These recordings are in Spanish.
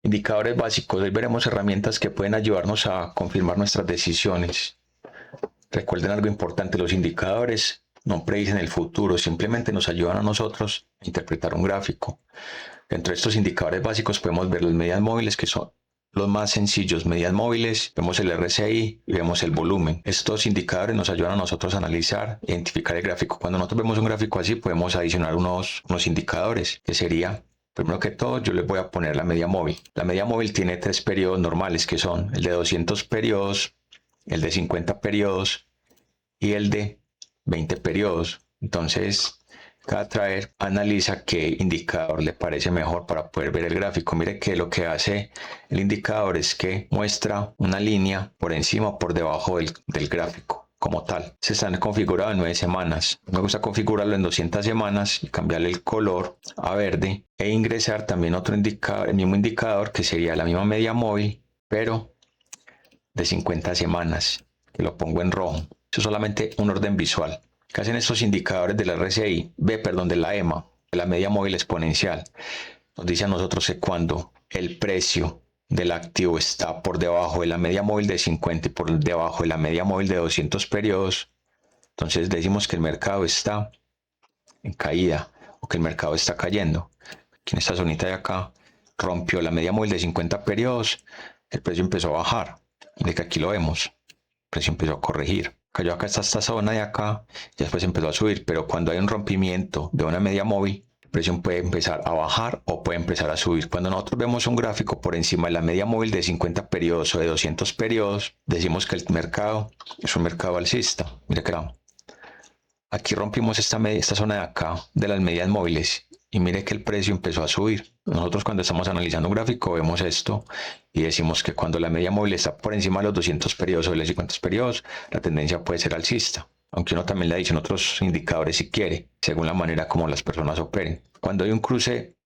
Indicadores básicos. Hoy veremos herramientas que pueden ayudarnos a confirmar nuestras decisiones. Recuerden algo importante, los indicadores no predicen el futuro, simplemente nos ayudan a nosotros a interpretar un gráfico. Dentro de estos indicadores básicos podemos ver las medias móviles, que son los más sencillos. Medias móviles, vemos el RSI y vemos el volumen. Estos indicadores nos ayudan a nosotros a analizar e identificar el gráfico. Cuando nosotros vemos un gráfico así, podemos adicionar unos indicadores, que sería, primero que todo, yo les voy a poner la media móvil. La media móvil tiene 3 periodos normales, que son el de 200 periodos, el de 50 periodos y el de 20 periodos. Entonces, cada trader analiza qué indicador le parece mejor para poder ver el gráfico. Mire que lo que hace el indicador es que muestra una línea por encima o por debajo del gráfico como tal. Se están configurados en 9 semanas. Me gusta configurarlo en 200 semanas y cambiarle el color a verde e ingresar también otro indicador, el mismo indicador, que sería la misma media móvil, pero de 50 semanas, que lo pongo en rojo. Eso es solamente un orden visual. ¿Qué hacen estos indicadores del RSI? De la EMA, de la media móvil exponencial. Nos dice a nosotros que cuando el precio del activo está por debajo de la media móvil de 50 y por debajo de la media móvil de 200 periodos, entonces decimos que el mercado está en caída o que el mercado está cayendo. Aquí en esta zonita de acá rompió la media móvil de 50 periodos, el precio empezó a bajar. De que aquí lo vemos, el precio empezó a corregir. Cayó acá hasta esta zona de acá y después empezó a subir, pero cuando hay un rompimiento de una media móvil, el precio puede empezar a bajar o puede empezar a subir. Cuando nosotros vemos un gráfico por encima de la media móvil de 50 periodos o de 200 periodos, decimos que el mercado es un mercado alcista. Mira que aquí rompimos esta zona de acá de las medias móviles y mire que el precio empezó a subir. Nosotros cuando estamos analizando un gráfico vemos esto y decimos que cuando la media móvil está por encima de los 200 periodos o de los 50 periodos, la tendencia puede ser alcista. Aunque uno también le ha dicho en otros indicadores si quiere, según la manera como las personas operen. Cuando hay un cruce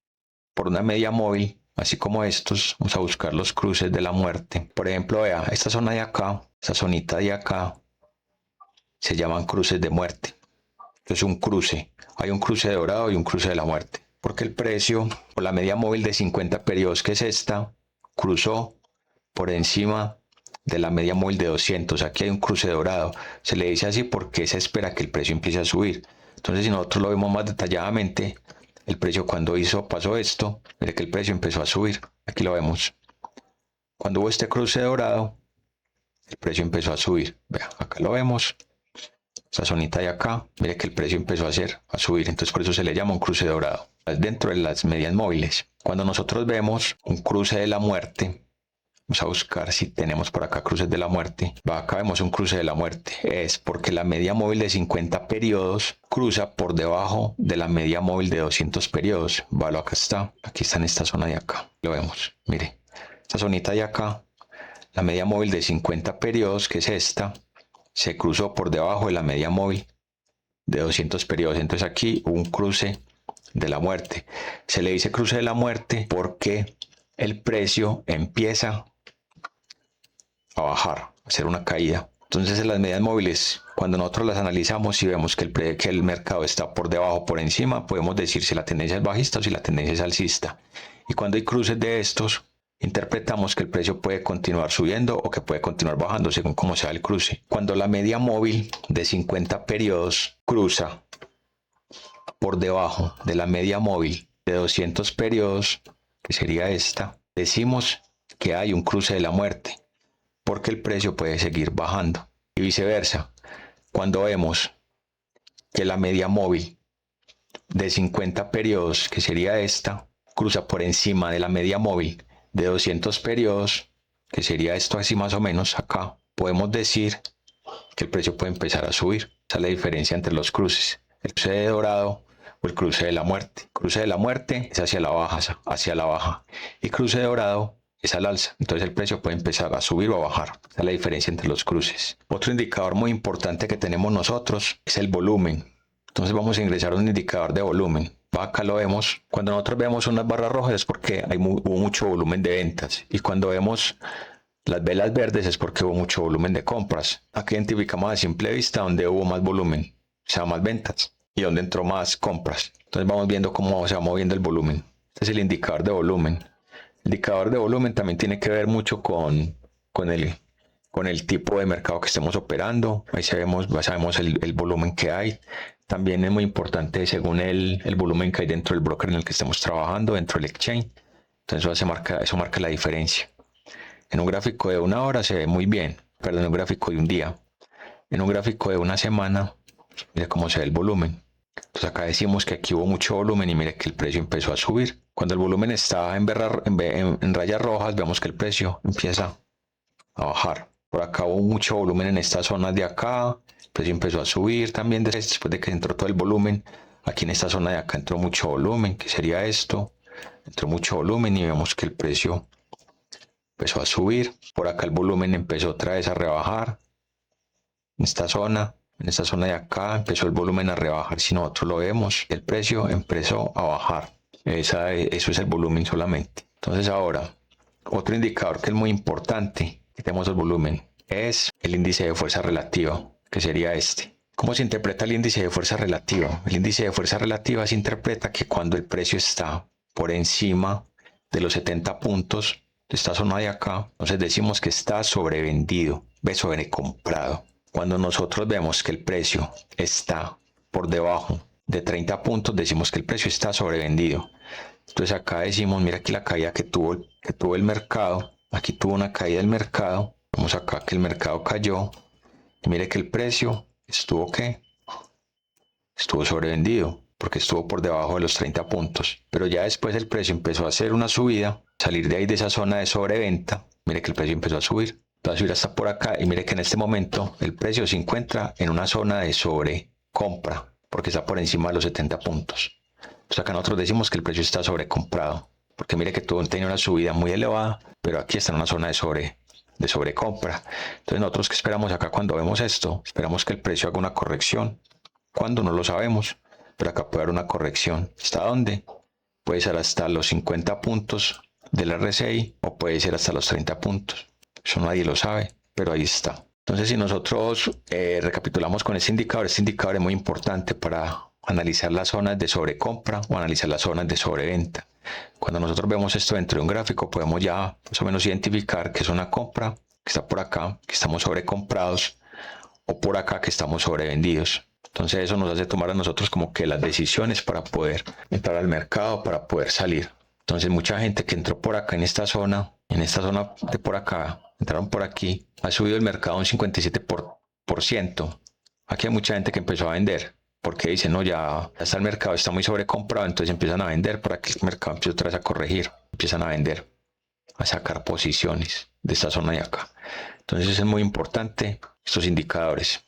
por una media móvil, así como estos, vamos a buscar los cruces de la muerte. Por ejemplo, vea, esta zona de acá, esta zonita de acá, se llaman cruces de muerte. Es un cruce, hay un cruce dorado y un cruce de la muerte, porque el precio por la media móvil de 50 periodos, que es esta, cruzó por encima de la media móvil de 200. Aquí hay un cruce dorado, se le dice así porque se espera que el precio empiece a subir. Entonces, si nosotros lo vemos más detalladamente, el precio cuando pasó esto, mire que el precio empezó a subir. Aquí lo vemos. Cuando hubo este cruce dorado, el precio empezó a subir. Vea, acá lo vemos. Esta zonita de acá, mire que el precio empezó a subir, entonces por eso se le llama un cruce dorado. Dentro de las medias móviles, cuando nosotros vemos un cruce de la muerte, vamos a buscar si tenemos por acá cruces de la muerte. Acá vemos un cruce de la muerte, es porque la media móvil de 50 periodos cruza por debajo de la media móvil de 200 periodos. Vale, acá está, aquí está en esta zona de acá, lo vemos, mire, esta zonita de acá, la media móvil de 50 periodos, que es esta, se cruzó por debajo de la media móvil de 200 periodos. Entonces aquí hubo un cruce de la muerte. Se le dice cruce de la muerte porque el precio empieza a bajar, a hacer una caída. Entonces en las medias móviles, cuando nosotros las analizamos y vemos que el mercado está por debajo o por encima, podemos decir si la tendencia es bajista o si la tendencia es alcista. Y cuando hay cruces de estos, interpretamos que el precio puede continuar subiendo o que puede continuar bajando según cómo sea el cruce. Cuando la media móvil de 50 periodos cruza por debajo de la media móvil de 200 periodos, que sería esta, decimos que hay un cruce de la muerte porque el precio puede seguir bajando. Y viceversa, cuando vemos que la media móvil de 50 periodos, que sería esta, cruza por encima de la media móvil de 200 periodos, que sería esto así más o menos acá, podemos decir que el precio puede empezar a subir. Esa es la diferencia entre los cruces, el cruce de dorado o el cruce de la muerte. El cruce de la muerte es hacia la baja, y cruce de dorado es al alza. Entonces el precio puede empezar a subir o a bajar. Esa es la diferencia entre los cruces. Otro indicador muy importante que tenemos nosotros es el volumen. Entonces vamos a ingresar un indicador de volumen. Acá lo vemos. Cuando nosotros vemos unas barras rojas es porque hubo mucho volumen de ventas. Y cuando vemos las velas verdes es porque hubo mucho volumen de compras. Aquí identificamos a simple vista donde hubo más volumen, o sea, más ventas, y donde entró más compras. Entonces vamos viendo cómo se va moviendo el volumen. Este es el indicador de volumen. El indicador de volumen también tiene que ver mucho con el tipo de mercado que estemos operando. Ahí sabemos el volumen que hay. También es muy importante según el volumen que hay dentro del broker en el que estemos trabajando, dentro del exchange. Entonces eso marca la diferencia. En un gráfico de una hora se ve muy bien, pero en un gráfico de un día. En un gráfico de una semana, mira cómo se ve el volumen. Entonces acá decimos que aquí hubo mucho volumen y mire que el precio empezó a subir. Cuando el volumen está en rayas rojas, vemos que el precio empieza a bajar. Por acá hubo mucho volumen en estas zonas de acá, el precio empezó a subir también después de que entró todo el volumen. Aquí en esta zona de acá entró mucho volumen, que sería esto. Entró mucho volumen y vemos que el precio empezó a subir. Por acá el volumen empezó otra vez a rebajar. En esta zona de acá empezó el volumen a rebajar. Si nosotros lo vemos, el precio empezó a bajar. Eso es el volumen solamente. Entonces ahora, otro indicador que es muy importante, que tenemos el volumen, es el índice de fuerza relativa, que sería este. ¿Cómo se interpreta el índice de fuerza relativa? El índice de fuerza relativa se interpreta que cuando el precio está por encima de los 70 puntos de esta zona de acá, entonces decimos que está sobrevendido, sobrecomprado. Cuando nosotros vemos que el precio está por debajo de 30 puntos, decimos que el precio está sobrevendido. Entonces acá decimos, mira aquí la caída que tuvo el mercado. Aquí tuvo una caída del mercado. Vemos acá que el mercado cayó. Y mire que el precio estuvo sobrevendido porque estuvo por debajo de los 30 puntos. Pero ya después el precio empezó a hacer una subida, salir de ahí de esa zona de sobreventa. Mire que el precio empezó a subir hasta por acá y mire que en este momento el precio se encuentra en una zona de sobrecompra porque está por encima de los 70 puntos. Pues acá nosotros decimos que el precio está sobrecomprado porque mire que tenía una subida muy elevada, pero aquí está en una zona de sobrecompra. Entonces nosotros, ¿qué esperamos acá cuando vemos esto? Esperamos que el precio haga una corrección. ¿Cuándo? No lo sabemos, pero acá puede haber una corrección. ¿Hasta dónde? Puede ser hasta los 50 puntos del RSI o puede ser hasta los 30 puntos. Eso nadie lo sabe, pero ahí está. Entonces, si nosotros recapitulamos con este indicador es muy importante para analizar las zonas de sobrecompra o analizar las zonas de sobreventa. Cuando nosotros vemos esto dentro de un gráfico, podemos ya más o menos identificar que es una compra, que está por acá, que estamos sobrecomprados, o por acá que estamos sobrevendidos. Entonces eso nos hace tomar a nosotros como que las decisiones para poder entrar al mercado, para poder salir. Entonces mucha gente que entró por acá en esta zona de por acá, entraron por aquí, ha subido el mercado un 57%. Aquí hay mucha gente que empezó a vender, porque dicen, no, ya está el mercado, está muy sobrecomprado, entonces empiezan a vender, para que el mercado empiece otra vez a corregir, empiezan a vender, a sacar posiciones de esta zona de acá. Entonces es muy importante estos indicadores.